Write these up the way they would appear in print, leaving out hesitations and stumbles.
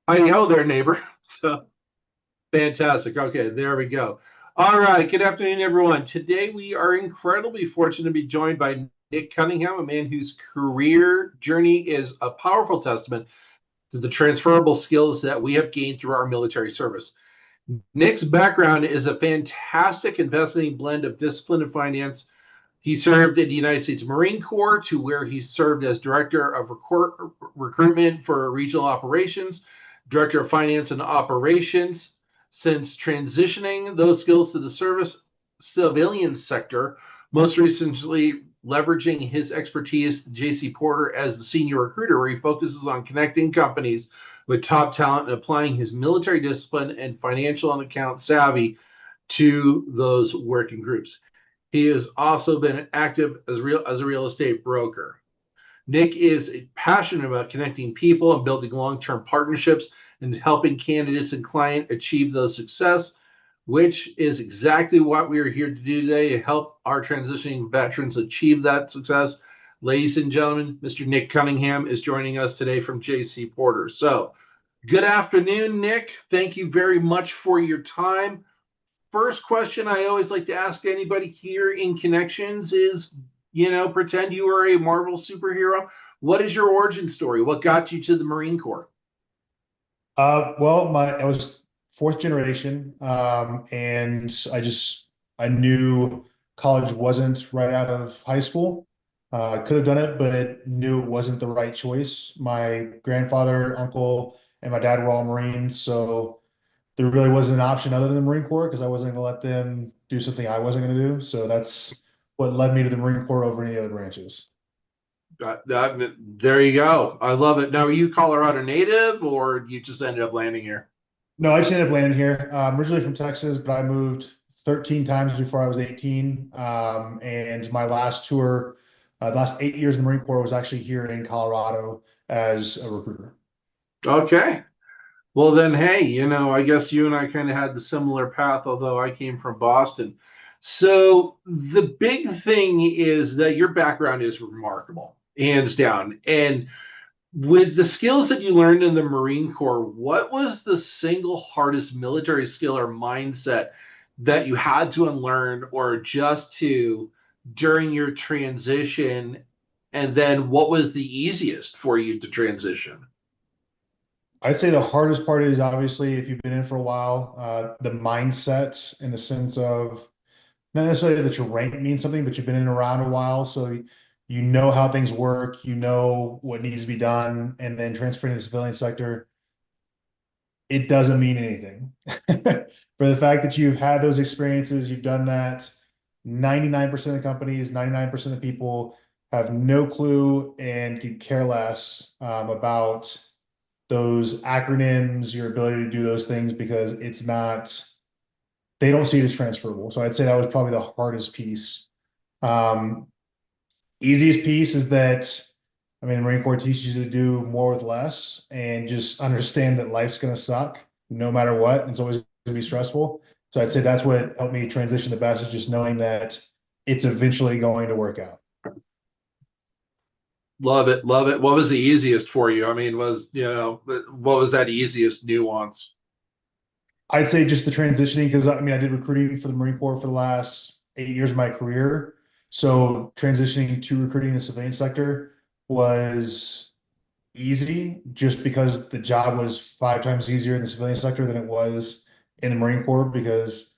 Hi ho there, neighbor. So fantastic. Okay, there we go. All right. Good afternoon, everyone. Today we are incredibly fortunate to be joined by Nick Cunningham, a man whose career journey is a powerful testament to the transferable skills that we have gained through our military service. Nick's background is a fantastic and fascinating blend of discipline and finance. He served in the United States Marine Corps, to where he served as director of recruitment for regional operations, director of finance and operations. Since transitioning those skills to the service civilian sector, most recently leveraging his expertise to JC Porter as the senior recruiter, where he focuses on connecting companies with top talent and applying his military discipline and financial and account savvy to those working groups. He has also been active as a real estate broker. Nick is passionate about connecting people and building long-term partnerships and helping candidates and clients achieve those success, which is exactly what we are here to do today, to help our transitioning veterans achieve that success. Ladies and gentlemen, Mr. Nick Cunningham is joining us today from JC Porter. So, good afternoon, Nick. Thank you very much for your time. First question I always like to ask anybody here in Connections is, pretend you are a Marvel superhero. What is your origin story? What got you to the Marine Corps? I was fourth generation, and I knew college wasn't right out of high school. I could have done it, but knew it wasn't the right choice. My grandfather, uncle, and my dad were all Marines, so there really wasn't an option other than the Marine Corps because I wasn't going to let them do something I wasn't going to do. So that's what led me to the Marine Corps over any other branches. There you go. I love it. Now, are you Colorado native, or you just ended up landing here? No, I just ended up landing here. I'm originally from Texas, but I moved 13 times before I was 18. And my last tour, the last 8 years in the Marine Corps was actually here in Colorado as a recruiter. Okay. Well, then, hey, I guess you and I kind of had the similar path, although I came from Boston. So the big thing is that your background is remarkable, hands down. And with the skills that you learned in the Marine Corps, what was the single hardest military skill or mindset that you had to unlearn or adjust to during your transition? And then what was the easiest for you to transition? I'd say the hardest part is obviously if you've been in for a while, the mindset in the sense of not necessarily that your rank means something, but you've been in around a while, so you know how things work, you know what needs to be done, and then transferring to the civilian sector, it doesn't mean anything. For the fact that you've had those experiences, you've done that, 99% of companies, 99% of people have no clue and could care less about those acronyms, your ability to do those things because it's not, they don't see it as transferable. So I'd say that was probably the hardest piece. Um, Easiest piece is that, I mean, the Marine Corps teaches you to do more with less and just understand that life's going to suck no matter what. It's always going to be stressful. So I'd say that's what helped me transition the best is just knowing that it's eventually going to work out. Love it, love it. What was the easiest for you? I mean, what was that easiest nuance? I'd say just the transitioning because I mean, I did recruiting for the Marine Corps for the last 8 years of my career. So transitioning to recruiting in the civilian sector was easy just because the job was 5 times easier in the civilian sector than it was in the Marine Corps because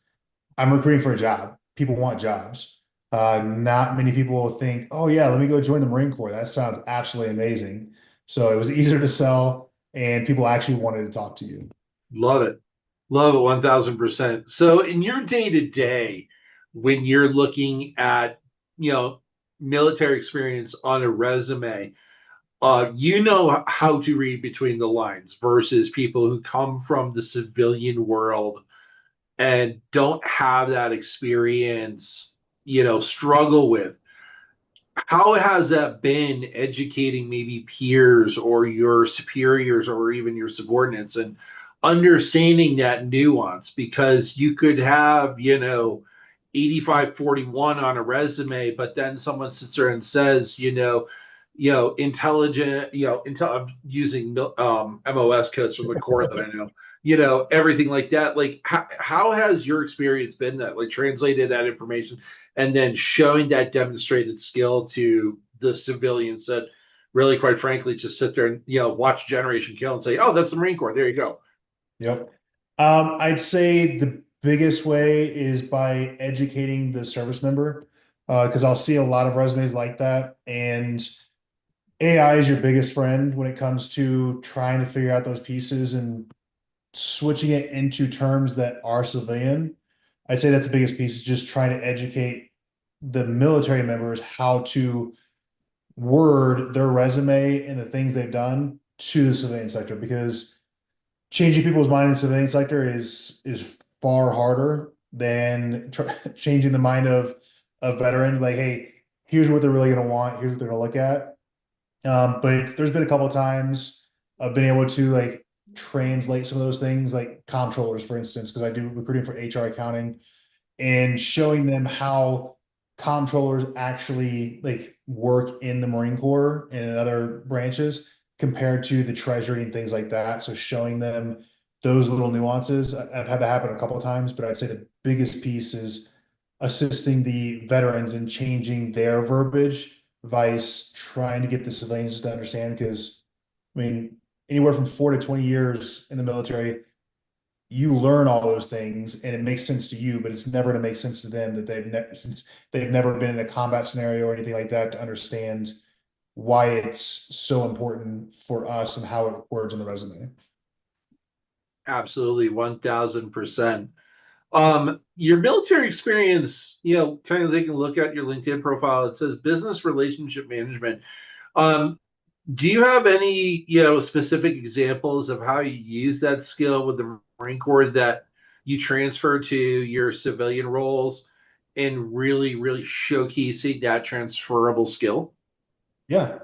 I'm recruiting for a job. People want jobs. Not many people will think, oh, yeah, let me go join the Marine Corps. That sounds absolutely amazing. So it was easier to sell, and people actually wanted to talk to you. Love it. Love it 1000%. So in your day to day, when you're looking at, you know, military experience on a resume, you know how to read between the lines versus people who come from the civilian world and don't have that experience, struggle with. How has that been educating maybe peers or your superiors or even your subordinates and understanding that nuance? Because you could have, 8541 on a resume, but then someone sits there and says, intelligent, I'm using MOS codes from the core that I know, everything like that. Like, how has your experience been that, like, translated that information and then showing that demonstrated skill to the civilians that really, quite frankly, just sit there and, watch Generation Kill and say, oh, that's the Marine Corps. There you go. Yep. I'd say the biggest way is by educating the service member, because I'll see a lot of resumes like that, and AI is your biggest friend when it comes to trying to figure out those pieces and switching it into terms that are civilian. I'd say that's the biggest piece is just trying to educate the military members how to word their resume and the things they've done to the civilian sector, because changing people's mind in the civilian sector is far harder than changing the mind of a veteran. Like, hey, here's what they're really going to want. Here's what they're going to look at. But there's been a couple of times I've been able to like translate some of those things, like comptrollers, for instance, because I do recruiting for HR accounting, and showing them how comptrollers actually like work in the Marine Corps and in other branches compared to the Treasury and things like that. So showing them those little nuances. I've had that happen a couple of times, but I'd say the biggest piece is assisting the veterans in changing their verbiage, vice trying to get the civilians to understand. Because, I mean, anywhere from 4 to 20 years in the military, you learn all those things and it makes sense to you, but it's never going to make sense to them that since they've never been in a combat scenario or anything like that to understand why it's so important for us and how it words in the resume. Absolutely, 1000%. Your military experience, kind of taking a look at your LinkedIn profile, it says business relationship management. Um, do you have any, specific examples of how you use that skill with the Marine Corps that you transfer to your civilian roles and really, really showcasing that transferable skill? Yeah,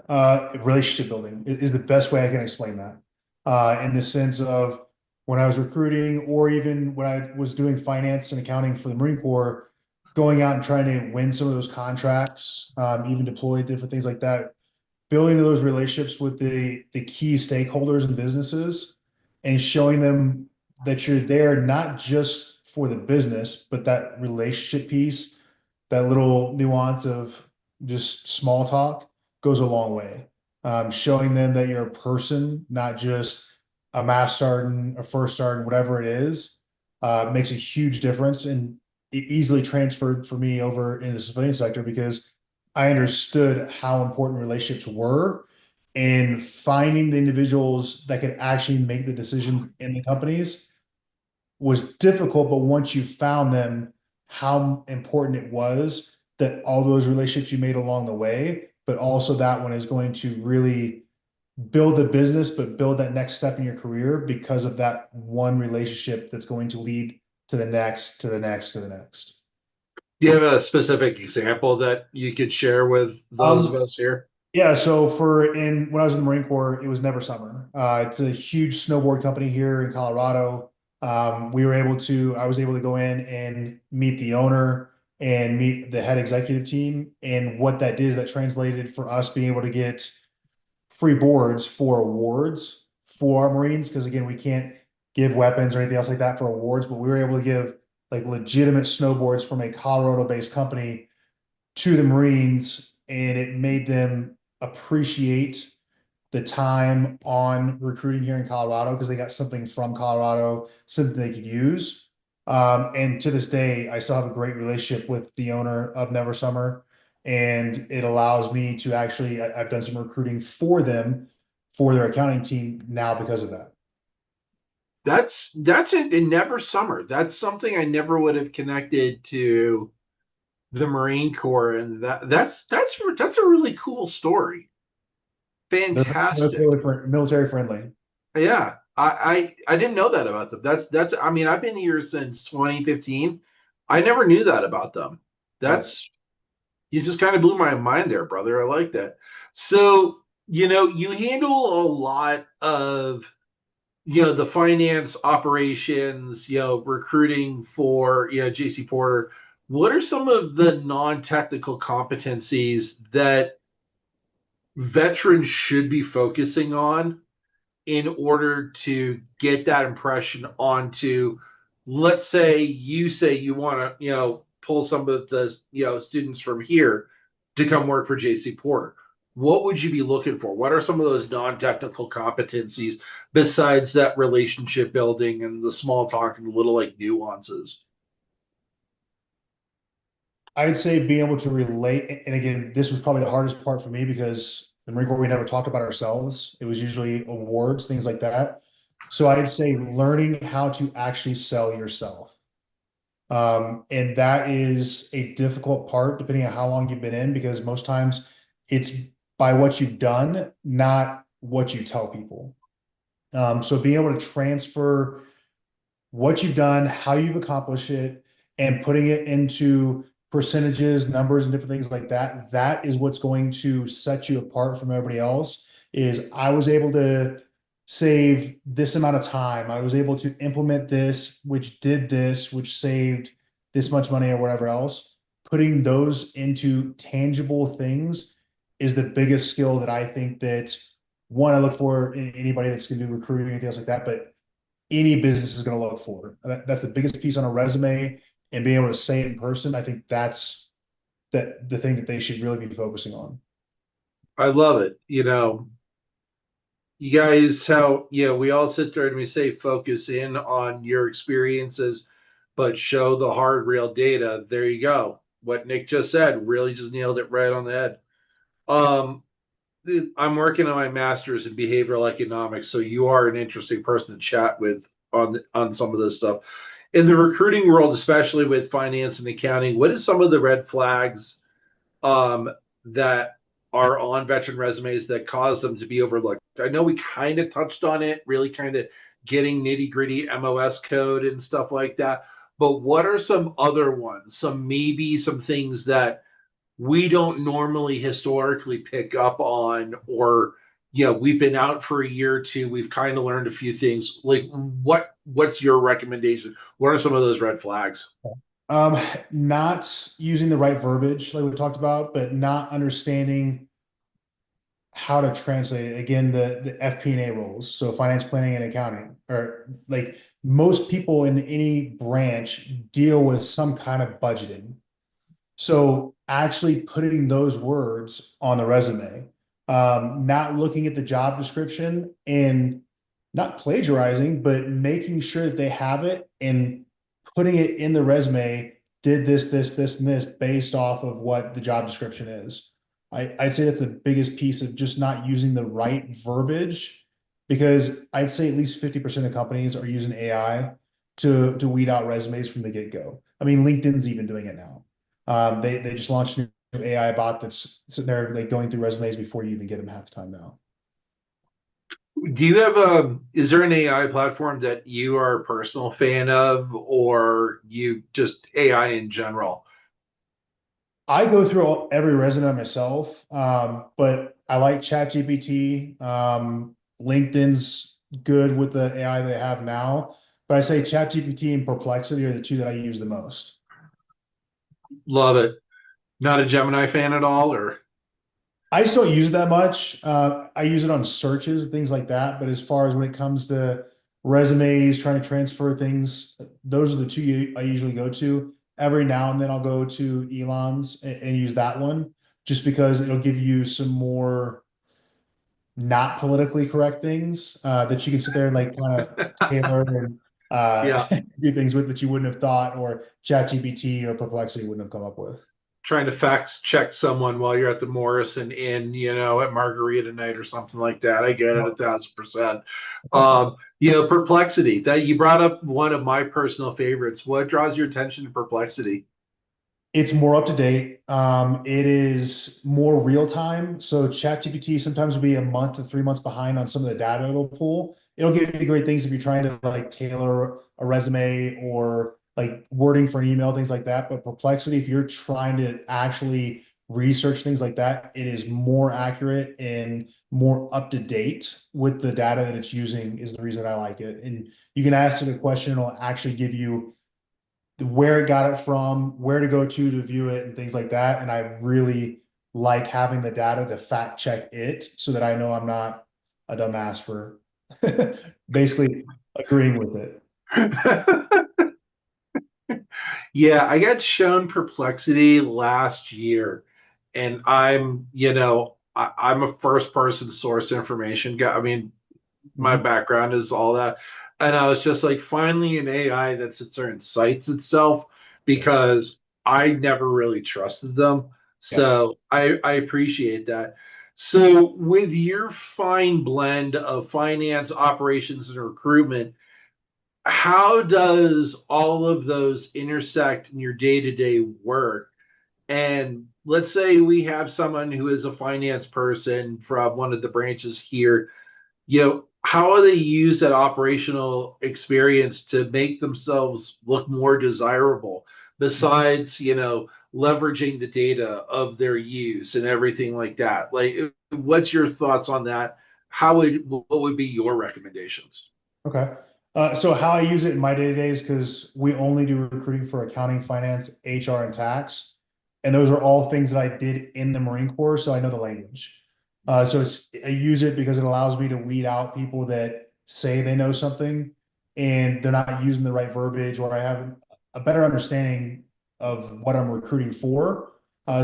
relationship building is the best way I can explain that. In the sense of when I was recruiting, or even when I was doing finance and accounting for the Marine Corps, going out and trying to win some of those contracts, even deploy different things like that, building those relationships with the key stakeholders and businesses, and showing them that you're there not just for the business, but that relationship piece, that little nuance of just small talk goes a long way. Showing them that you're a person, not just a mass sergeant, a first sergeant, whatever it is, makes a huge difference, and it easily transferred for me over in the civilian sector because I understood how important relationships were, and finding the individuals that could actually make the decisions in the companies was difficult. But once you found them, how important it was that all those relationships you made along the way, but also that one is going to really build the business, but build that next step in your career because of that one relationship that's going to lead to the next, to the next, to the next. Do you have a specific example that you could share with those of Um, us here? Yeah, so when I was in the Marine Corps, it was Never Summer. It's a huge snowboard company here in Colorado. I was able to go in and meet the owner and meet the head executive team. And what that did is that translated for us being able to get free boards for awards for our Marines. Because again, we can't give weapons or anything else like that for awards, but we were able to give like legitimate snowboards from a Colorado-based company to the Marines, and it made them appreciate the time on recruiting here in Colorado because they got something from Colorado, something they could use. And to this day, I still have a great relationship with the owner of Never Summer, and it allows me to actually, I've done some recruiting for them for their accounting team now because of that. That's in Never Summer. That's something I never would have connected to the Marine Corps, and that's a really cool story. They're Fantastic. military friendly. Yeah, I didn't know that about them. That's I mean, I've been here since 2015. I never knew that about them. Yeah. That's You just kind of blew my mind there, brother. I like that. So, you handle a lot of, the finance operations, recruiting for, JC Porter. What are some of the non-technical competencies that veterans should be focusing on in order to get that impression onto, let's say you want to, pull some of the, students from here to come work for JC Porter. What would you be looking for? What are some of those non-technical competencies besides that relationship building and the small talk and the little like nuances? I'd say being able to relate, and again, this was probably the hardest part for me because the Marine Corps, we never talked about ourselves. It was usually awards, things like that. So I'd say learning how to actually sell yourself. And that is a difficult part depending on how long you've been in, because most times it's by what you've done, not what you tell people. So being able to transfer what you've done, how you've accomplished it, and putting it into percentages, numbers, and different things like that, that is what's going to set you apart from everybody else. Is I was able to save this amount of time. I was able to implement this, which did this, which saved this much money or whatever else. Putting those into tangible things is the biggest skill that I think that one I look for in anybody that's going to do recruiting or anything else like that. But any business is going to look for. That's the biggest piece on a resume, and being able to say it in person. I think that's the thing that they should really be focusing on. I love it. You guys, how, we all sit there and we say focus in on your experiences, but show the hard, real data. There you go. What Nick just said really just nailed it right on the head. Um, I'm working on my master's in behavioral economics, so you are an interesting person to chat with on some of this stuff. In the recruiting world, especially with finance and accounting, what is some of the red flags um, that are on veteran resumes that cause them to be overlooked? I know we kind of touched on it, really kind of getting nitty gritty MOS code and stuff like that. But what are some other ones? Maybe some things that we don't normally historically pick up on, or we've been out for a year or two, we've kind of learned a few things. Like what's your recommendation? What are some of those red flags? Um, Not using the right verbiage, like we talked about, but not understanding how to translate it. Again, the FP&A roles, so finance, planning, and accounting, or like most people in any branch deal with some kind of budgeting. So actually putting those words on the resume, not looking at the job description and not plagiarizing, but making sure that they have it and putting it in the resume, did this, and this based off of what the job description is. I'd say that's the biggest piece of just not using the right verbiage, because I'd say at least 50% of companies are using AI to weed out resumes from the get-go. I mean, LinkedIn's even doing it now. They just launched a new AI bot that's sitting there like going through resumes before you even get them half the time now. Do you have is there an AI platform that you are a personal fan of, or you just AI in general? I go through every resume myself, but I like ChatGPT. LinkedIn's good with the AI they have now, but I say ChatGPT and Perplexity are the two that I use the most. Love it. Not a Gemini fan at all, or I just don't use it that much. I use it on searches, things like that. But as far as when it comes to resumes, trying to transfer things, those are the two I usually go to. Every now and then I'll go to Elon's and use that one just because it'll give you some more not politically correct things that you can sit there and like kind of tailor and yeah, do things with that you wouldn't have thought, or ChatGPT or Perplexity wouldn't have come up with. trying to fact check someone while you're at the Morrison Inn, at Margarita night or something like that. I get it 1,000%. Perplexity. That you brought up one of my personal favorites. What draws your attention to Perplexity? It's more up to date. It is more real time. So ChatGPT sometimes will be a month to 3 months behind on some of the data it'll pull. It'll give you great things if you're trying to like tailor a resume or like wording for an email, things like that. But Perplexity, if you're trying to actually research things like that, it is more accurate and more up to date with the data that it's using is the reason I like it. And you can ask it a question, it'll actually give you where it got it from, where to go to view it, and things like that. And I really like having the data to fact check it so that I know I'm not a dumbass for basically agreeing with it. Yeah, I got shown Perplexity last year, and I'm a first person source information guy. I mean, my Mhm. background is all that. And I was just like, finally, an AI that sits there and cites itself Yes. because I never really trusted them. Yep. So I appreciate that. So, with your fine blend of finance, operations, and recruitment, how does all of those intersect in your day to day work? And let's say we have someone who is a finance person from one of the branches here, how do they use that operational experience to make themselves look more desirable besides, leveraging the data of their use and everything like that? Like, what's your thoughts on that? What would be your recommendations? Okay. So how I use it in my day-to-day is because we only do recruiting for accounting, finance, HR, and tax. And those are all things that I did in the Marine Corps, so I know the language. I use it because it allows me to weed out people that say they know something and they're not using the right verbiage, or I have a better understanding of what I'm recruiting for.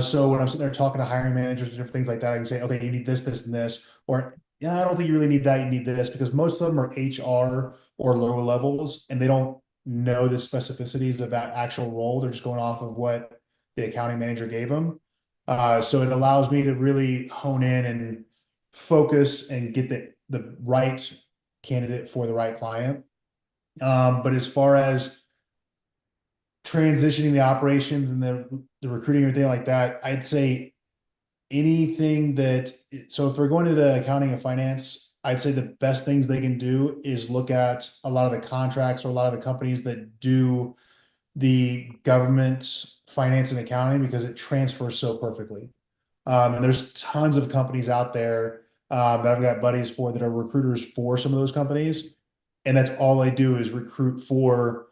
So when I'm sitting there talking to hiring managers and different things like that, I can say, okay, you need this, this, and this, or yeah, I don't think you really need that. You need this, because most of them are HR or lower levels, and they don't know the specificities of that actual role. They're just going off of what the accounting manager gave them. So it allows me to really hone in and focus and get the right candidate for the right client. But as far as transitioning the operations and the recruiting and everything like that, I'd say anything that, so if they're going into accounting and finance, I'd say the best things they can do is look at a lot of the contracts or a lot of the companies that do the government's finance and accounting, because it transfers so perfectly. And there's tons of companies out there that I've got buddies for that are recruiters for some of those companies. And that's all they do is recruit for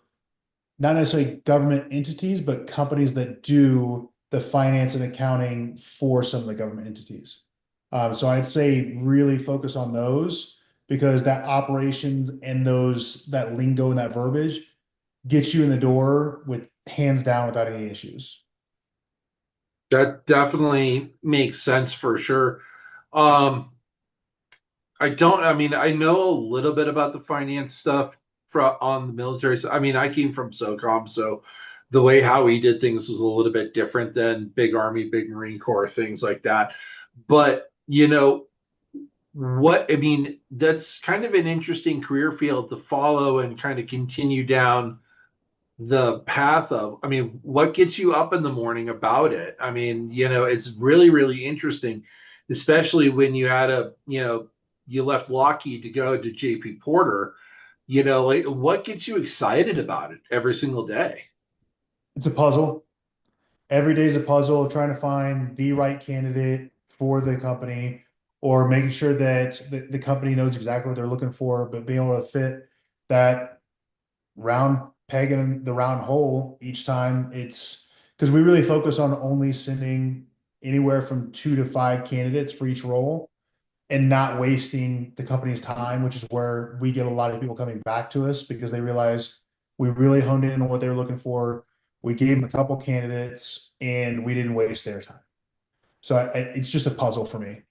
not necessarily government entities, but companies that do the finance and accounting for some of the government entities. So I'd say really focus on those, because that operations and that lingo and that verbiage gets you in the door with hands down without any issues. That definitely makes sense for sure. Um, I mean, I know a little bit about the finance stuff on the military. So, I mean, I came from SOCOM, so the way how we did things was a little bit different than big Army, big Marine Corps, things like that. But, I mean, that's kind of an interesting career field to follow and kind of continue down the path of. I mean, what gets you up in the morning about it? I mean, it's really, really interesting, especially when you left Lockheed to go to JP Porter. Like, what gets you excited about it every single day? It's a puzzle. Every day is a puzzle of trying to find the right candidate for the company, or making sure that the company knows exactly what they're looking for, but being able to fit that round peg in the round hole each time. It's because we really focus on only sending anywhere from 2 to 5 candidates for each role and not wasting the company's time, which is where we get a lot of people coming back to us because they realize we really honed in on what they were looking for. We gave them a couple candidates and we didn't waste their time. So it's just a puzzle for me.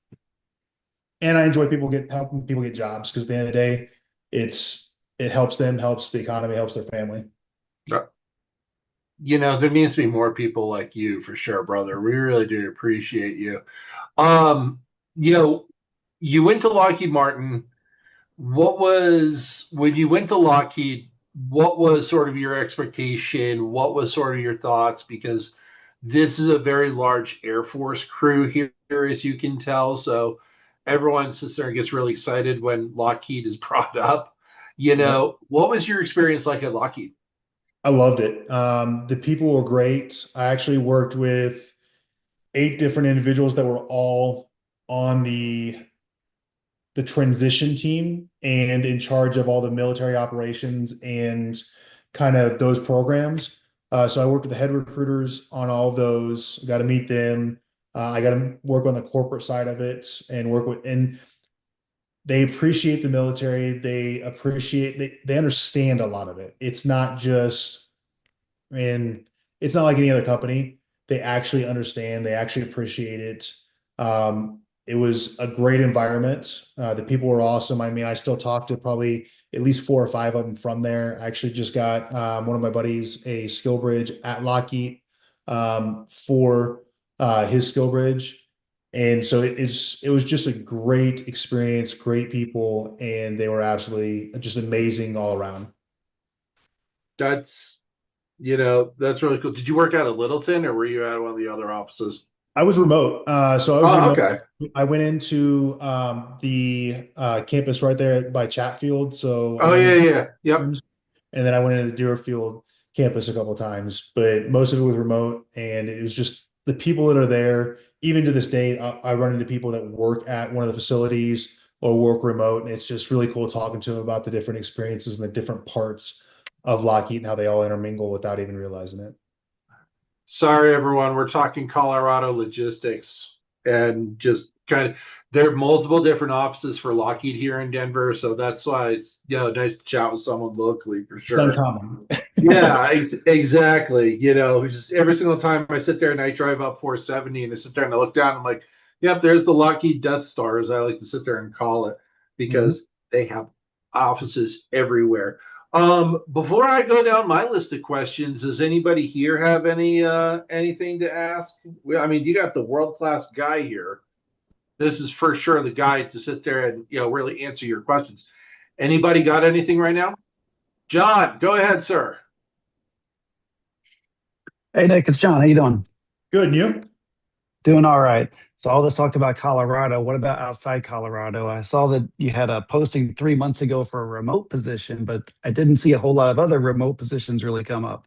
And I enjoy helping people get jobs, because at the end of the day, it helps them, helps the economy, helps their family. There needs to be more people like you for sure, brother. We really do appreciate you. You know, you went to Lockheed Martin. What was when you went to Lockheed? What was sort of your expectation? What was sort of your thoughts? Because this is a very large Air Force crew here, as you can tell. So everyone sits there and gets really excited when Lockheed is brought up. Yep. What was your experience like at Lockheed? I loved it. The people were great. I actually worked with 8 different individuals that were all on the transition team and in charge of all the military operations and kind of those programs. So I worked with the head recruiters on all of those, got to meet them. I got to work on the corporate side of it and work with, and they appreciate the military. They appreciate, they understand a lot of it. It's not just, and it's not like any other company. They actually understand, they actually appreciate it. It was a great environment. The people were awesome. I mean, I still talk to probably at least 4 or 5 of them from there. I actually just got one of my buddies a skill bridge at Lockheed for his skill bridge. And so it was just a great experience, great people, and they were absolutely just amazing all around. That's that's really cool. Did you work out of Littleton or were you at one of the other offices? I was remote. So I was Oh, remote. okay. I went into the campus right there by Chatfield. So I Oh, went yeah, in yeah. Yep. times, and then I went into the Deerfield campus a couple of times, but most of it was remote. And it was just the people that are there. Even to this day, I run into people that work at one of the facilities or work remote. And it's just really cool talking to them about the different experiences and the different parts of Lockheed and how they all intermingle without even realizing it. Sorry, everyone. We're talking Colorado logistics and just kind of there are multiple different offices for Lockheed here in Denver, so that's why it's nice to chat with someone locally for It's sure. uncommon. Yeah, exactly. Just every single time I sit there and I drive up 470 and I sit there and I look down, I'm like, yep, there's the Lockheed Death Star, as I like to sit there and call it, Mhm. because they have offices everywhere. Before I go down my list of questions, does anybody here have anything to ask? I mean, you got the world class guy here. This is for sure the guy to sit there and really answer your questions. Anybody got anything right now? John, go ahead, sir. Hey Nick, it's John. How you doing? Good, and you? Doing all right. So all this talk about Colorado. What about outside Colorado? I saw that you had a posting 3 months ago for a remote position, but I didn't see a whole lot of other remote positions really come up.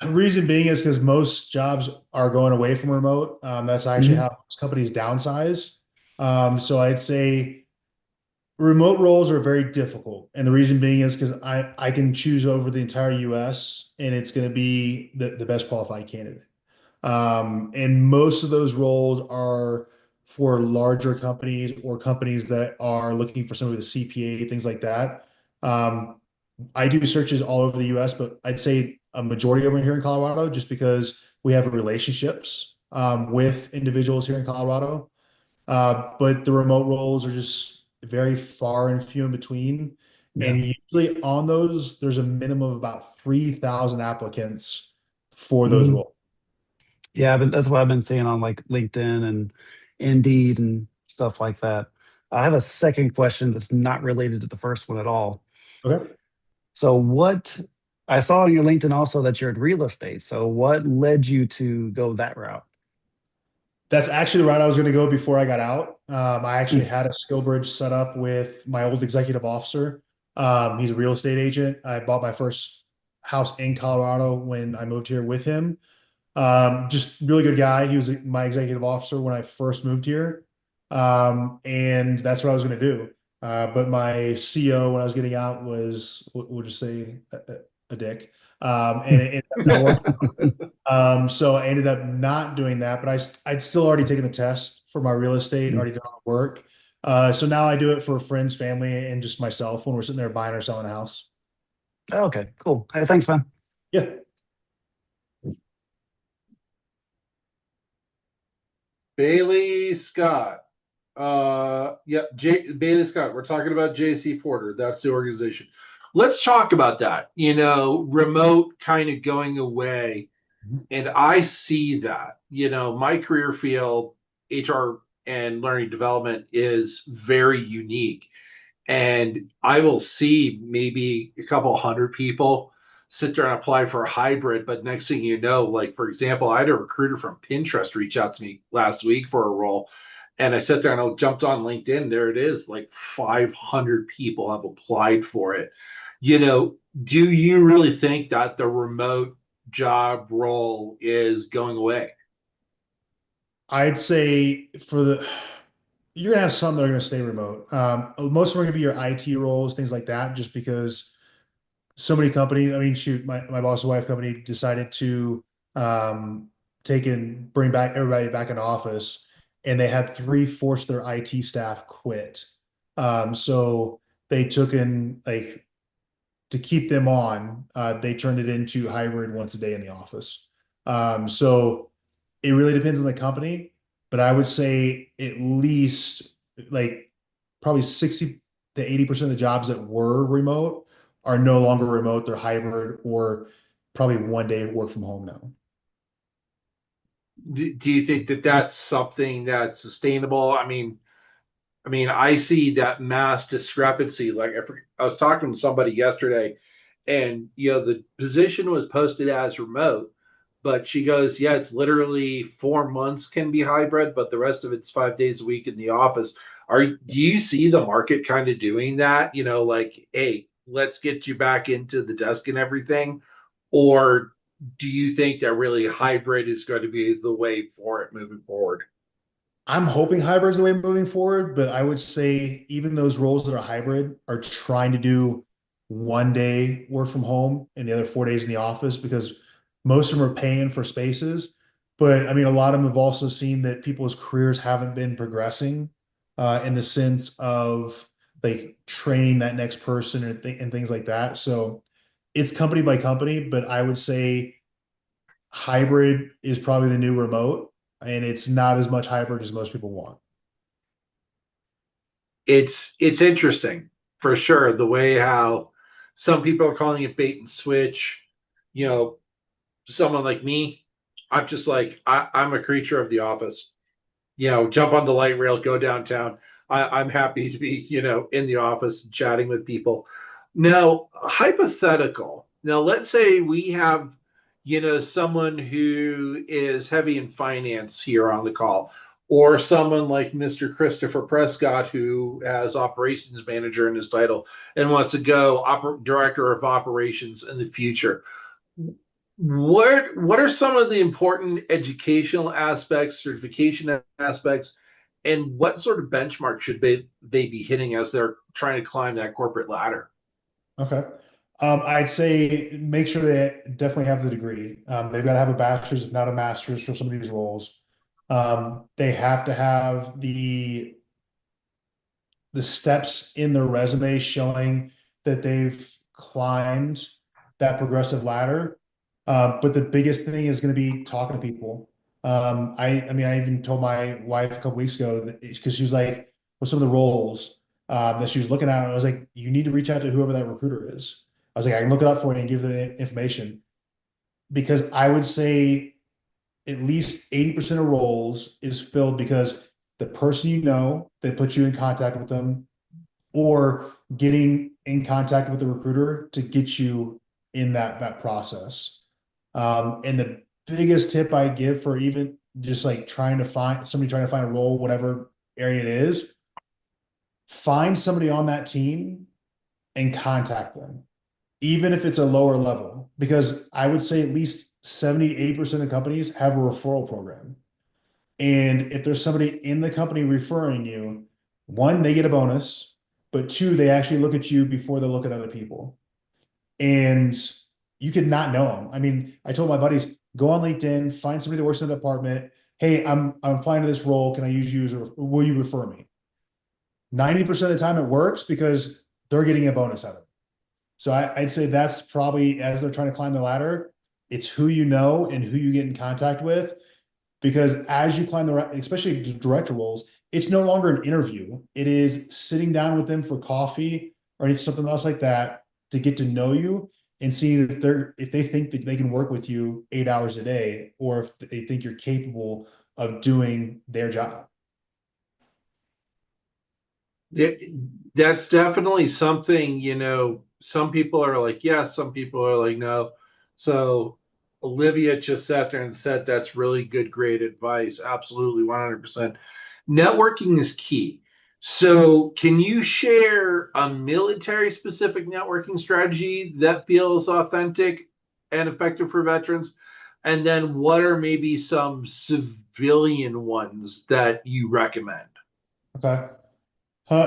The reason being is because most jobs are going away from remote. That's actually Mhm. how most companies downsize. So I'd say remote roles are very difficult. And the reason being is because I can choose over the entire US and it's going to be the best qualified candidate. And most of those roles are for larger companies or companies that are looking for somebody with a CPA, things like that. Um, I do searches all over the US, but I'd say a majority of them are here in Colorado just because we have relationships with individuals here in Colorado. But the remote roles are just very far and few in between. Yeah. And usually on those, there's a minimum of about 3,000 applicants for those Mhm. roles. Yeah, but that's what I've been seeing on like LinkedIn and Indeed and stuff like that. I have a second question that's not related to the first one at all. Okay. So what I saw on your LinkedIn also that you're in real estate. So what led you to go that route? That's actually the route I was going to go before I got out. I actually Mm. had a skill bridge set up with my old executive officer. He's a real estate agent. I bought my first house in Colorado when I moved here with him. Just really good guy. He was my executive officer when I first moved here. And that's what I was going to do. But my CO when I was getting out was, we'll just say a dick. And it ended up not working. So I ended up not doing that, but I'd still already taken the test for my real estate, Mm. already done all the work. So now I do it for friends, family, and just myself when we're sitting there buying or selling a house. Okay, cool. Hey, thanks, man. Yeah. Bailey Scott. Yep, Bailey Scott. We're talking about JC Porter. That's the organization. Let's talk about that. Remote kind of going away. And I see that. My career field, HR and learning development, is very unique. And I will see maybe a couple hundred people sit there and apply for a hybrid. But next thing you know, like for example, I had a recruiter from Pinterest reach out to me last week for a role. And I sat there and I jumped on LinkedIn. There it is, like 500 people have applied for it. Do you really think that the remote job role is going away? I'd say you're gonna have some that are gonna stay remote. Most of them are gonna be your IT roles, things like that, just because so many companies, I mean, shoot, my boss's wife company decided to bring back everybody back in office, and they had 3/4 of their IT staff quit. So they took in like to keep them on, they turned it into hybrid once a day in the office. So it really depends on the company, but I would say at least like probably 60 to 80% of the jobs that were remote are no longer remote. They're hybrid or probably one day work from home now. Do you think that that's something that's sustainable? I see that mass discrepancy. Like I was talking to somebody yesterday, and the position was posted as remote, but she goes, "Yeah, it's literally 4 months can be hybrid, but the rest of it's 5 days a week in the office." Do you see the market kind of doing that? Like, hey, let's get you back into the desk and everything, or do you think that really hybrid is going to be the way for it moving forward? I'm hoping hybrid is the way moving forward, but I would say even those roles that are hybrid are trying to do one day work from home and the other 4 days in the office because most of them are paying for spaces. But I mean, a lot of them have also seen that people's careers haven't been progressing in the sense of like training that next person and things like that. So it's company by company, but I would say hybrid is probably the new remote, and it's not as much hybrid as most people want. It's interesting for sure the way how some people are calling it bait and switch. You know, someone like me, I'm just like I'm a creature of the office. Jump on the light rail, go downtown. I'm happy to be, in the office chatting with people. Now, hypothetical. Now, let's say we have, someone who is heavy in finance here on the call, or someone like Mr. Christopher Prescott, who has operations manager in his title and wants to go director of operations in the future. What are some of the important educational aspects, certification aspects, and what sort of benchmark should they be hitting as they're trying to climb that corporate ladder? Okay. I'd say make sure they definitely have the degree. They've got to have a bachelor's, if not a master's, for some of these roles. They have to have the steps in their resume showing that they've climbed that progressive ladder. But the biggest thing is going to be talking to people. I mean, I even told my wife a couple weeks ago that because she was like, "What's some of the roles that she was looking at?" And I was like, "You need to reach out to whoever that recruiter is." I was like, "I can look it up for you and give them the information," because I would say at least 80% of roles is filled because the person they put you in contact with them, or getting in contact with the recruiter to get you in that process. And the biggest tip I give for even just like trying to find a role, whatever area it is, find somebody on that team and contact them, even if it's a lower level, because I would say at least 70 to 80% of companies have a referral program. And if there's somebody in the company referring you, one, they get a bonus, but two, they actually look at you before they look at other people. And you could not know them. I mean, I told my buddies, go on LinkedIn, find somebody that works in the department. Hey, I'm applying to this role. Can I use you will you refer me? 90% of the time it works because they're getting a bonus out of it. So I'd say that's probably, as they're trying to climb the ladder, it's who you know and who you get in contact with. Because as you climb especially director roles, it's no longer an interview. It is sitting down with them for coffee or something else like that to get to know you and seeing if they think that they can work with you 8 hours a day, or if they think you're capable of doing their job. That's definitely something, some people are like, yes, some people are like, no. So Olivia just sat there and said, that's really good, great advice. Absolutely, 100%. Networking is key. So can you share a military specific networking strategy that feels authentic and effective for veterans? And then what are maybe some civilian ones that you recommend? Okay.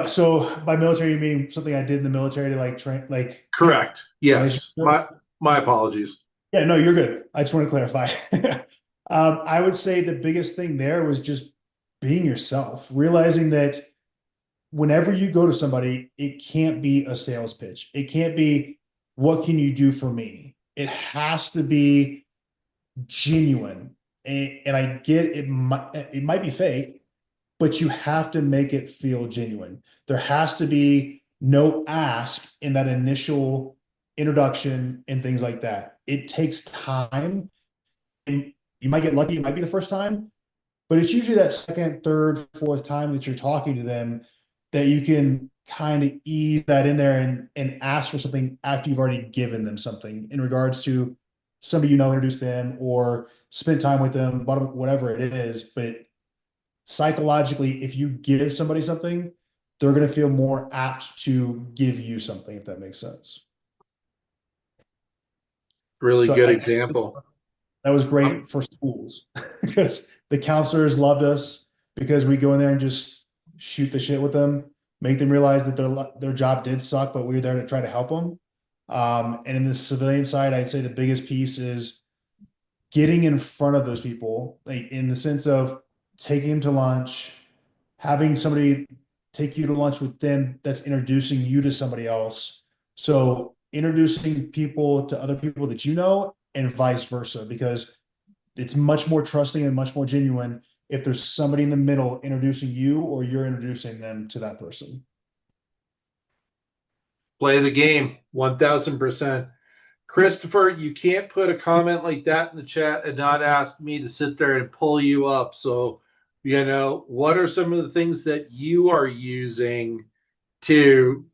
So by military, you mean something I did in the military to like train, like Correct. Yes. relationship? My apologies. Yeah, no, you're good. I just want to clarify. I would say the biggest thing there was just being yourself, realizing that whenever you go to somebody, it can't be a sales pitch. It can't be, what can you do for me? It has to be genuine. And I get it might be fake, but you have to make it feel genuine. There has to be no ask in that initial introduction and things like that. It takes time, and you might get lucky, it might be the first time, but it's usually that second, third, fourth time that you're talking to them that you can kind of ease that in there and ask for something after you've already given them something in regards to somebody introduce them or spend time with them, whatever it is. But psychologically, if you give somebody something, they're going to feel more apt to give you something, if that makes sense. Really So good example. that was great for schools because the counselors loved us because we go in there and just shoot the shit with them, make them realize that their job did suck, but we were there to try to help them. And in the civilian side, I'd say the biggest piece is getting in front of those people, like in the sense of taking them to lunch, having somebody take you to lunch with them that's introducing you to somebody else. So introducing people to other people that you know and vice versa, because it's much more trusting and much more genuine if there's somebody in the middle introducing you or you're introducing them to that person. Play the game, 1000%. Christopher, you can't put a comment like that in the chat and not ask me to sit there and pull you up. So, what are some of the things that you are using to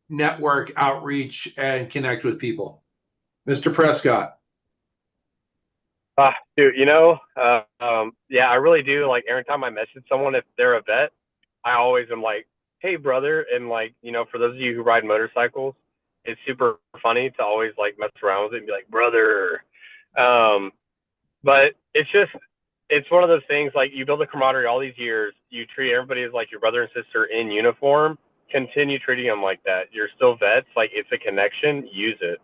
network, outreach, and connect with people? Mr. Prescott. Dude, yeah, I really do. Like every time I message someone, if they're a vet, I always am like, "Hey, brother," and for those of you who ride motorcycles, it's super funny to always like mess around with it and be like, "Brother." But it's one of those things, like you build a camaraderie all these years. You treat everybody as like your brother and sister in uniform. Continue treating them like that. You're still vets. Like it's a connection. Use it.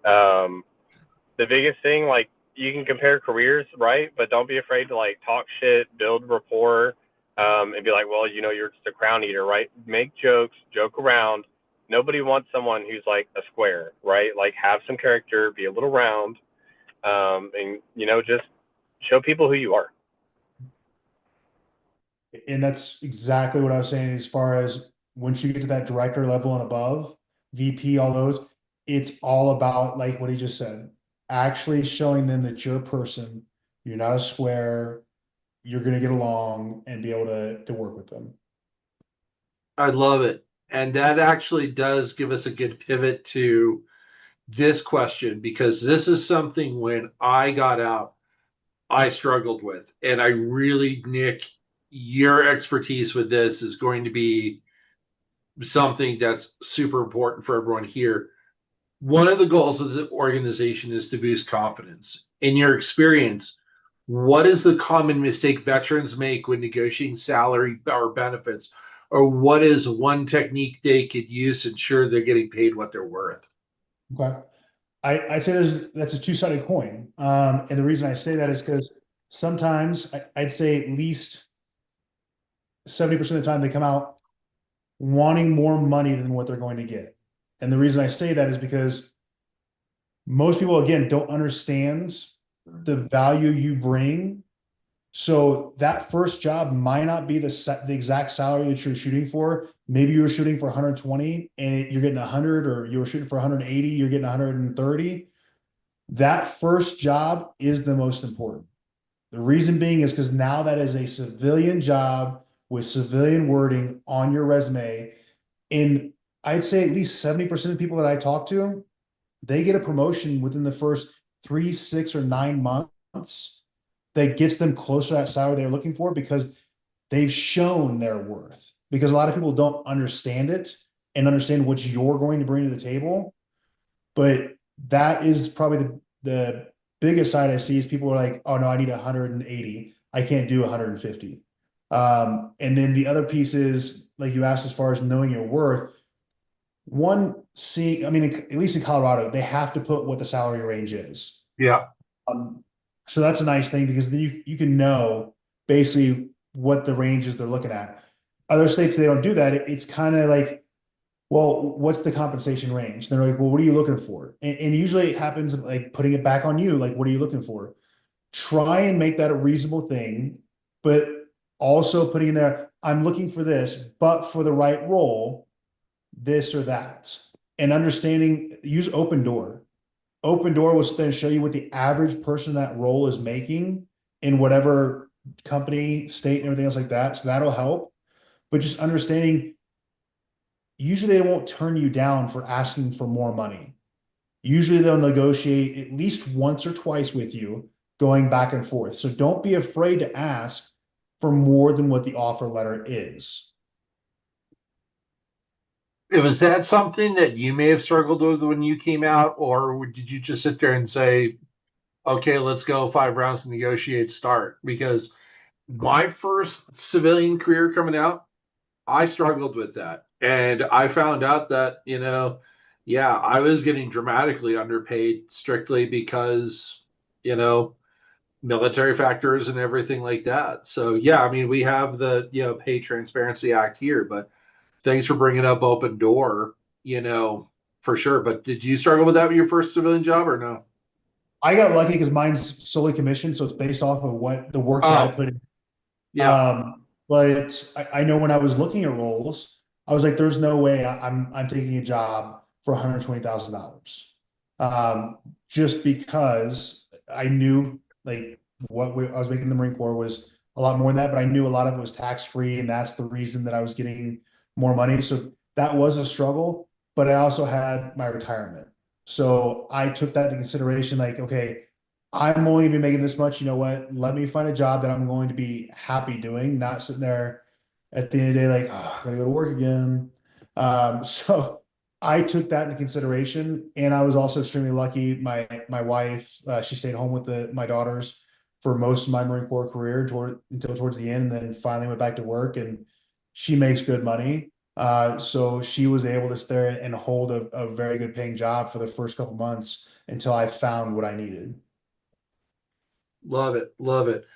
The biggest thing, like you can compare careers, right? But don't be afraid to like talk shit, build rapport, and be like, well, you're just a crown eater, right? Make jokes, joke around. Nobody wants someone who's like a square, right? Like have some character, be a little round, and just show people who you are. And that's exactly what I was saying, as far as once you get to that director level and above, VP, all those, it's all about like what he just said, actually showing them that you're a person, you're not a square, you're going to get along and be able to work with them. I love it. And that actually does give us a good pivot to this question, because this is something when I got out, I struggled with. And I really, Nick, your expertise with this is going to be something that's super important for everyone here. One of the goals of the organization is to boost confidence. In your experience, what is the common mistake veterans make when negotiating salary or benefits? Or what is one technique they could use to ensure they're getting paid what they're worth? Okay. I say that's a two-sided coin. And the reason I say that is because sometimes I'd say at least 70% of the time they come out wanting more money than what they're going to get. And the reason I say that is because most people, again, don't understand the value you bring. So that first job might not be the exact salary that you're shooting for. Maybe you were shooting for 120 and you're getting 100, or you were shooting for 180, you're getting 130. That first job is the most important. The reason being is because now that is a civilian job with civilian wording on your resume. And I'd say at least 70% of people that I talk to, they get a promotion within the first 3, 6, or 9 months that gets them closer to that salary they're looking for, because they've shown their worth. Because a lot of people don't understand it and understand what you're going to bring to the table. But that is probably the biggest side I see, is people are like, oh no, I need 180. I can't do 150. And then the other piece is, like you asked, as far as knowing your worth. One, at least in Colorado, they have to put what the salary range is. Yeah. So that's a nice thing because then you can know basically what the ranges they're looking at. Other states, they don't do that. It's kind of like, well, what's the compensation range? They're like, well, what are you looking for? And usually it happens like putting it back on you. Like, what are you looking for? Try and make that a reasonable thing, but also putting in there, I'm looking for this, but for the right role, this or that. And understanding, use open door. Open door will then show you what the average person in that role is making in whatever company, state, and everything else like that. So that'll help. But just understanding, usually they won't turn you down for asking for more money. Usually they'll negotiate at least once or twice with you, going back and forth. So don't be afraid to ask for more than what the offer letter is. Was that something that you may have struggled with when you came out, or did you just sit there and say, okay, let's go 5 rounds to negotiate, start? Because my first civilian career coming out, I struggled with that. And I found out that, yeah, I was getting dramatically underpaid strictly because, military factors and everything like that. So, yeah, I mean, we have the, Pay Transparency Act here, but thanks for bringing up open door, you know, for sure. But did you struggle with that with your first civilian job or no? I got lucky because mine's solely commissioned, so it's based off of what the work that I Oh, put in. yeah. But I know when I was looking at roles, I was like, there's no way I'm taking a job for $120,000. Just because I knew like I was making in the Marine Corps was a lot more than that, but I knew a lot of it was tax free, and that's the reason that I was getting more money. So that was a struggle, but I also had my retirement. So I took that into consideration, like, okay, I'm only gonna be making this much. You know what? Let me find a job that I'm going to be happy doing, not sitting there at the end of the day like, oh, I gotta go to work again. So I took that into consideration, and I was also extremely lucky. My wife, she stayed home with my daughters for most of my Marine Corps career until towards the end, and then finally went back to work. And she makes good money, so she was able to stay there and hold a very good paying job for the first couple months until I found what I needed. Love it. Love it.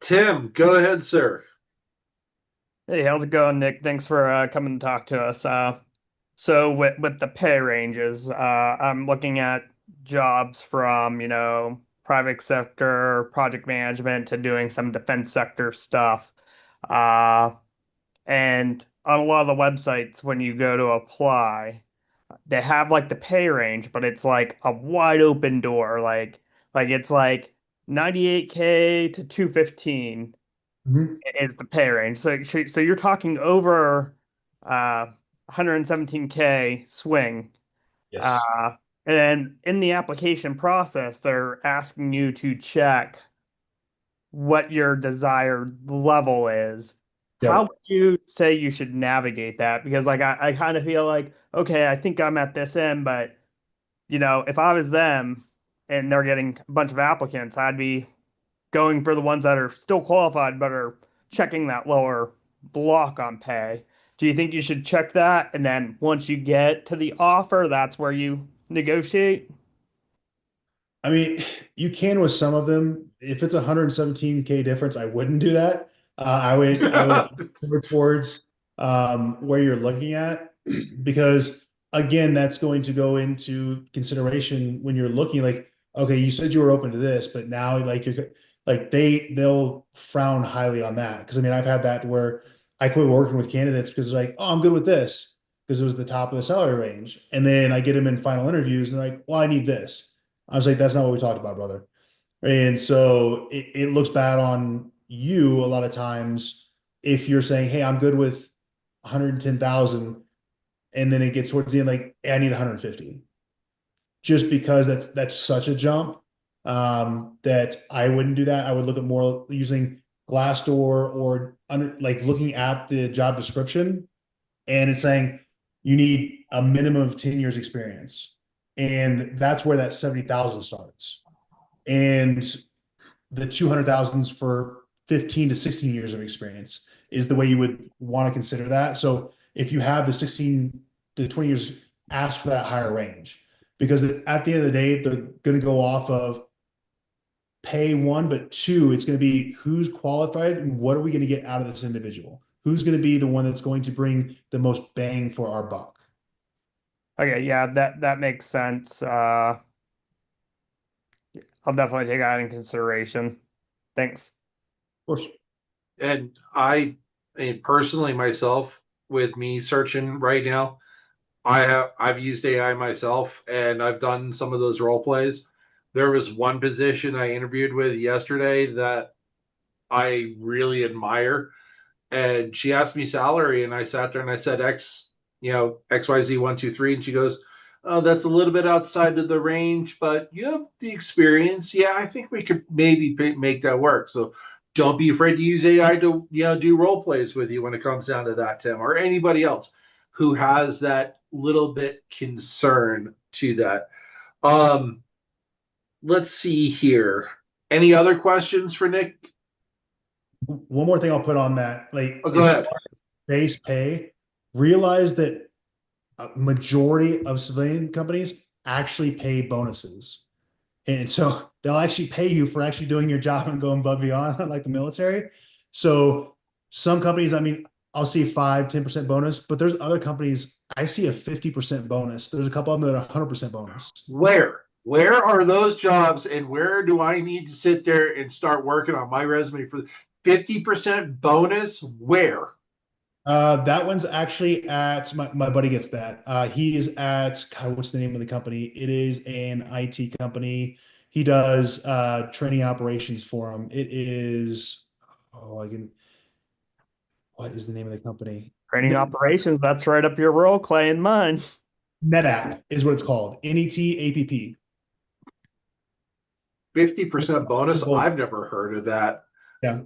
Tim, go ahead, sir. Hey, how's it going, Nick? Thanks for coming to talk to us. So with the pay ranges, I'm looking at jobs from, private sector, project management to doing some defense sector stuff. Uh, and on a lot of the websites, when you go to apply, they have like the pay range, but it's like a wide open door. Like it's like 98K to 215 Mhm. is the pay range. So you're talking over 117K swing. Yes. Uh, and in the application process, they're asking you to check what your desired level is. How Yep. would you say you should navigate that? Because like I kind of feel like, okay, I think I'm at this end, but if I was them and they're getting a bunch of applicants, I'd be going for the ones that are still qualified but are checking that lower block on pay. Do you think you should check that? And then once you get to the offer, that's where you negotiate? I mean, you can with some of them. If it's 117K difference, I wouldn't do that. I would go towards where you're looking at because again, that's going to go into consideration when you're looking like, okay, you said you were open to this, but now like you're like they'll frown highly on that. Because I mean, I've had that where I quit working with candidates because like, oh, I'm good with this because it was the top of the salary range, and then I get them in final interviews and they're like, well, I need this. I was like, that's not what we talked about, brother. And so it looks bad on you a lot of times if you're saying, hey, I'm good with 110,000, and then it gets towards the end, like, hey, I need 150. Just because that's such a jump, that I wouldn't do that. I would look at more using Glassdoor or like looking at the job description, and it's saying you need a minimum of 10 years experience. And that's where that 70,000 starts. And the 200,000s for 15 to 16 years of experience is the way you would want to consider that. So if you have the 16 to 20 years, ask for that higher range because at the end of the day, they're going to go off of pay, one, but two, it's going to be who's qualified and what are we going to get out of this individual? Who's going to be the one that's going to bring the most bang for our buck? Okay, yeah, that makes sense. I'll definitely take that in consideration. Thanks. Of course. And I mean, personally myself, with me searching right now, I've used AI myself and I've done some of those role plays. There was one position I interviewed with yesterday that I really admire, and she asked me salary, and I sat there and I said XYZ 1 2 3, and she goes, "Oh, that's a little bit outside of the range, but you have the experience. Yeah, I think we could maybe make that work." So don't be afraid to use AI to do role plays with you when it comes down to that, Tim, or anybody else who has that little bit concern to that. Um, let's see here. Any other questions for Nick? One more thing I'll put on that, like, Oh, go as ahead. far as base pay, realize that a majority of civilian companies actually pay bonuses. And so they'll actually pay you for actually doing your job and going above and beyond, unlike the military. So some companies, I mean, I'll see 5-10% bonus, but there's other companies I see a 50% bonus. There's a couple of them that are 100% bonus. Where are those jobs, and where do I need to sit there and start working on my resume for the 50% bonus? Where? That one's actually at my buddy gets that. He is at, God, what's the name of the company? It is an IT company. He does training operations for them. It is, oh, what is the name of the company? Training operations, that's right up your role, Clay, and mine. NetApp is what it's called. NETAPP. 50% bonus? I've never heard of that. Yeah.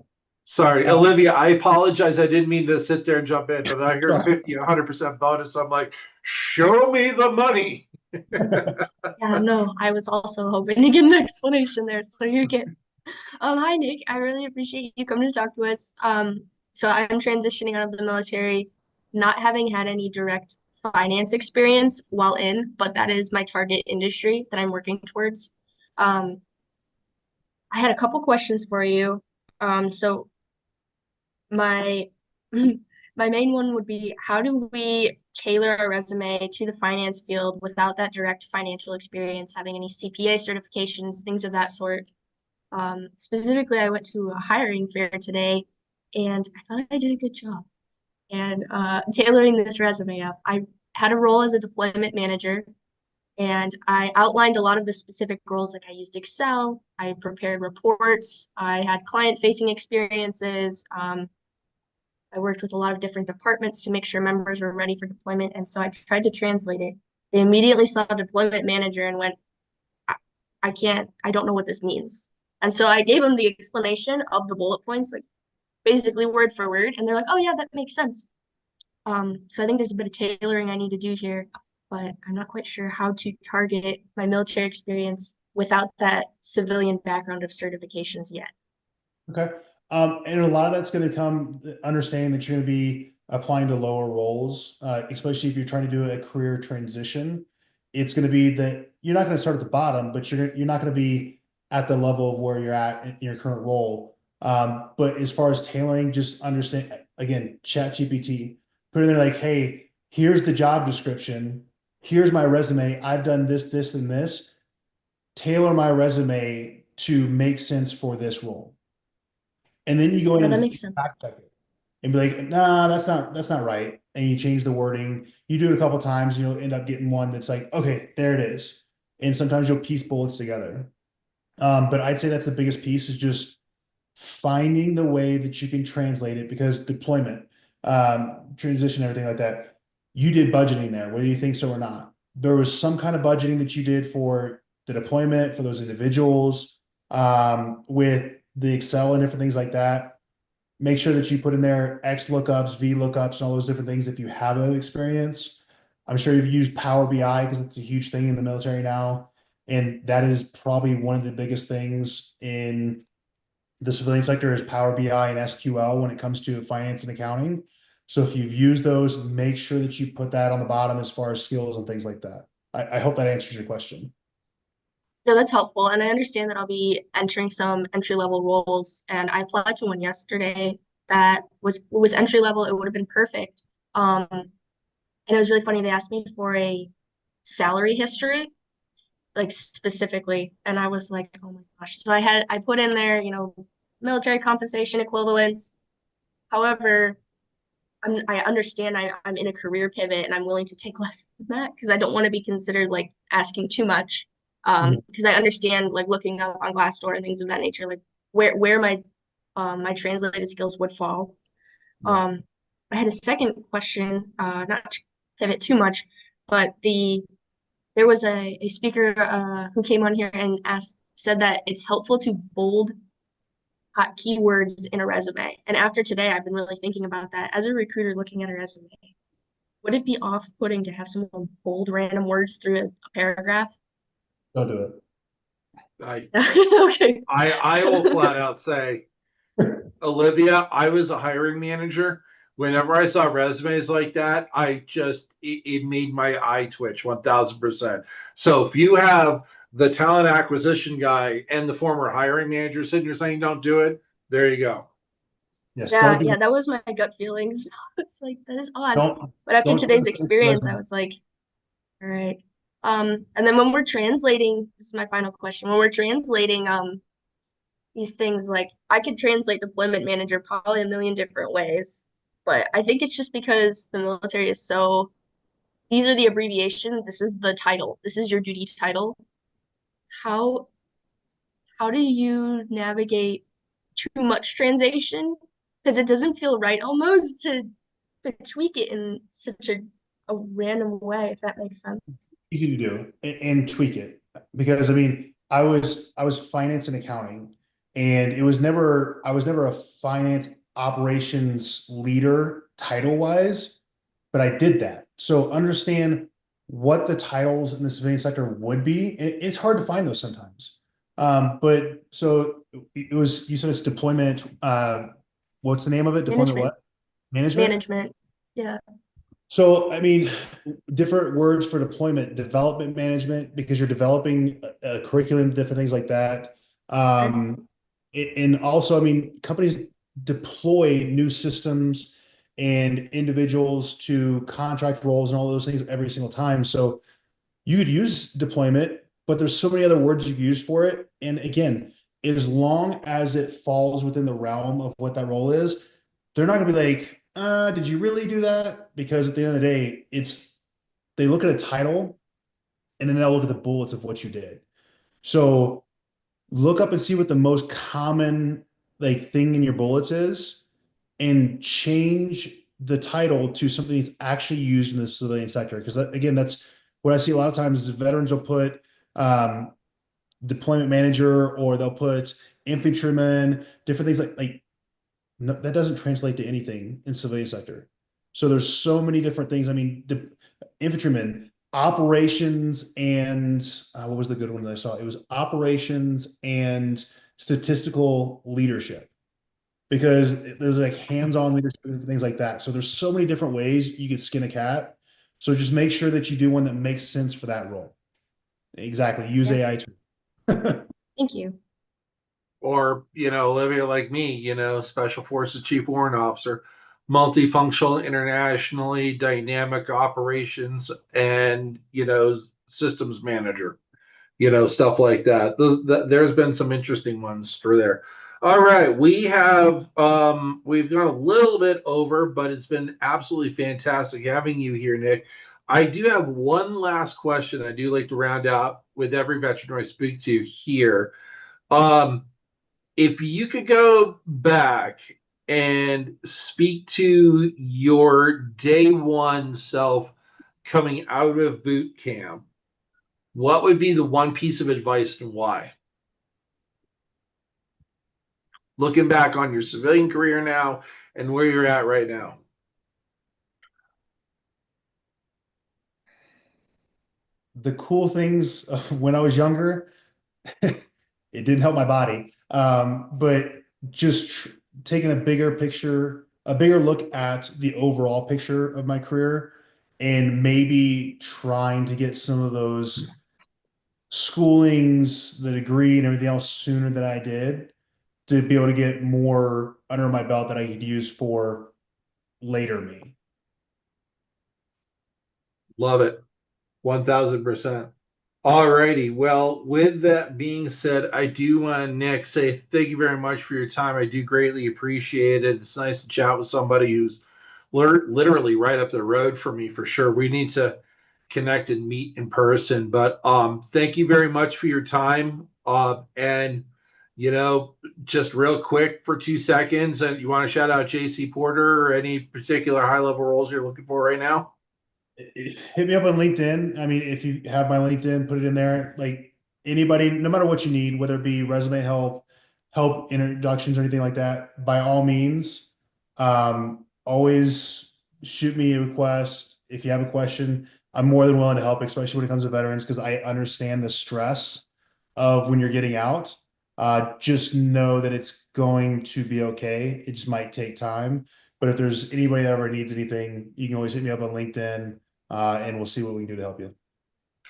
Sorry, Olivia, I apologize. I didn't mean to sit there and jump in, but I heard 50, 100% bonus. So I'm like, show me the money. Yeah, no, I was also hoping to get an explanation there, so you're good. Hi Nick, I really appreciate you coming to talk to us. So I'm transitioning out of the military, not having had any direct finance experience while in, but that is my target industry that I'm working towards. Um, I had a couple questions for you. So my my main one would be, how do we tailor a resume to the finance field without that direct financial experience, having any CPA certifications, things of that sort? Specifically, I went to a hiring fair today and I thought I did a good job. And tailoring this resume up, I had a role as a deployment manager and I outlined a lot of the specific roles. Like I used Excel, I prepared reports, I had client-facing experiences. I worked with a lot of different departments to make sure members were ready for deployment. And so I tried to translate it. They immediately saw deployment manager and went, I don't know what this means. And so I gave them the explanation of the bullet points, like basically word for word. And they're like, oh yeah, that makes sense. So I think there's a bit of tailoring I need to do here, but I'm not quite sure how to target my military experience without that civilian background of certifications yet. Okay. And a lot of that's going to come understanding that you're going to be applying to lower roles, especially if you're trying to do a career transition. It's going to be that you're not going to start at the bottom, but you're not going to be at the level of where you're at in your current role. But as far as tailoring, just understand, again, ChatGPT, put in there like, hey, here's the job description. Here's my resume. I've done this, this, and this. Tailor my resume to make sense for this role. And then you go in Yeah, that and makes sense. fact check it and be like, nah, that's not right. And you change the wording. You do it a couple times, you'll end up getting one that's like, okay, there it is. And sometimes you'll piece bullets together. But I'd say that's the biggest piece, is just finding the way that you can translate it, because deployment, transition, everything like that, you did budgeting there, whether you think so or not. There was some kind of budgeting that you did for the deployment for those individuals, with the Excel and different things like that. Make sure that you put in there X lookups, V lookups, and all those different things if you have that experience. I'm sure you've used Power BI because it's a huge thing in the military now. And that is probably one of the biggest things in the civilian sector, is Power BI and SQL when it comes to finance and accounting. So if you've used those, make sure that you put that on the bottom as far as skills and things like that. I hope that answers your question. No, that's helpful. And I understand that I'll be entering some entry level roles, and I applied to one yesterday that was entry level. It would have been perfect. And it was really funny. They asked me for a salary history, like specifically, and I was like, oh my gosh. So I put in there, military compensation equivalents. However, I understand I'm in a career pivot and I'm willing to take less than that because I don't want to be considered like asking too much. Because I understand like looking up on Glassdoor and things of that nature, like where my translated skills would fall. Um, I had a second question, not to pivot too much, but there was a speaker who came on here and said that it's helpful to bold hot keywords in a resume. And after today, I've been really thinking about that. As a recruiter looking at a resume, would it be off-putting to have someone bold random words through a paragraph? Don't do it. Okay. I will flat out say, Olivia, I was a hiring manager. Whenever I saw resumes like that, it made my eye twitch 1000%. So if you have the talent acquisition guy and the former hiring manager sitting there saying don't do it, there you go. Yes. Yeah, that was my gut feelings. It's like that is odd. Don't But after don't today's experience, I was like, all right. And then when we're translating, this is my final question. When we're translating these things, like I could translate deployment manager probably a million different ways. But I think it's just because the military is so, these are the abbreviation, this is the title, this is your duty title. How how do you navigate too much translation? Because it doesn't feel right almost to tweak it in such a random way, if that makes sense. easy to do and tweak it because I mean I was finance and accounting and I was never a finance operations leader title wise, but I did that. So understand what the titles in the civilian sector would be. It's hard to find those sometimes. But so it was, you said it's deployment. What's the name of it? Deployment Management. what? Management? Management. Yeah. So, I mean, different words for deployment, development management, because you're developing a curriculum, different things like that. And also, I mean, companies deploy new systems and individuals to contract roles and all those things every single time. So you could use deployment, but there's so many other words you can use for it. And again, as long as it falls within the realm of what that role is, they're not gonna be like, did you really do that? Because at the end of the day, they look at a title and then they'll look at the bullets of what you did. So look up and see what the most common like thing in your bullets is and change the title to something that's actually used in the civilian sector. Because again, that's what I see a lot of times is veterans will put deployment manager or they'll put infantryman, different things like no, that doesn't translate to anything in civilian sector. So there's so many different things. I mean, infantryman, operations, and what was the good one that I saw? It was operations and statistical leadership because there's like hands-on leadership and things like that. So there's so many different ways you could skin a cat. So just make sure that you do one that makes sense for that role. Exactly. Use Yeah. AI too. Thank you. Or, Olivia, like me, Special Forces Chief Warrant Officer, multifunctional, internationally dynamic operations, and, systems manager, stuff like that. There's been some interesting ones for there. All right, we've gone a little bit over, but it's been absolutely fantastic having you here, Nick. I do have one last question I do like to round out with every veteran I speak to here. If you could go back and speak to your day one self coming out of boot camp, what would be the one piece of advice and why? Looking back on your civilian career now and where you're at right now. The cool things of when I was younger, it didn't help my body. But just taking a bigger picture, a bigger look at the overall picture of my career, and maybe trying to get some of those schoolings, the degree, and everything else sooner than I did to be able to get more under my belt that I could use for later me. Love it. 1000%. All righty. Well, with that being said, I do want to, Nick, say thank you very much for your time. I do greatly appreciate it. It's nice to chat with somebody who's literally right up the road from me for sure. We need to connect and meet in person. But thank you very much for your time. And just real quick for 2 seconds, and you want to shout out JC Porter or any particular high level roles you're looking for right now? Hit me up on LinkedIn. I mean, if you have my LinkedIn, put it in there. Like anybody, no matter what you need, whether it be resume help introductions or anything like that, by all means, always shoot me a request. If you have a question, I'm more than willing to help, especially when it comes to veterans, because I understand the stress of when you're getting out. Just know that it's going to be okay. It just might take time. But if there's anybody that ever needs anything, you can always hit me up on LinkedIn, and we'll see what we can do to help you.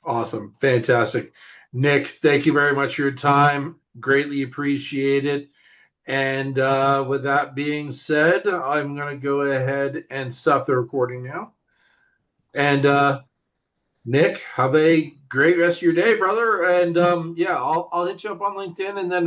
Awesome. Fantastic. Nick, thank you very much for your time. Greatly appreciate it. And with that being said, I'm going to go ahead and stop the recording now. And Nick, have a great rest of your day, brother. And yeah, I'll hit you up on LinkedIn, and then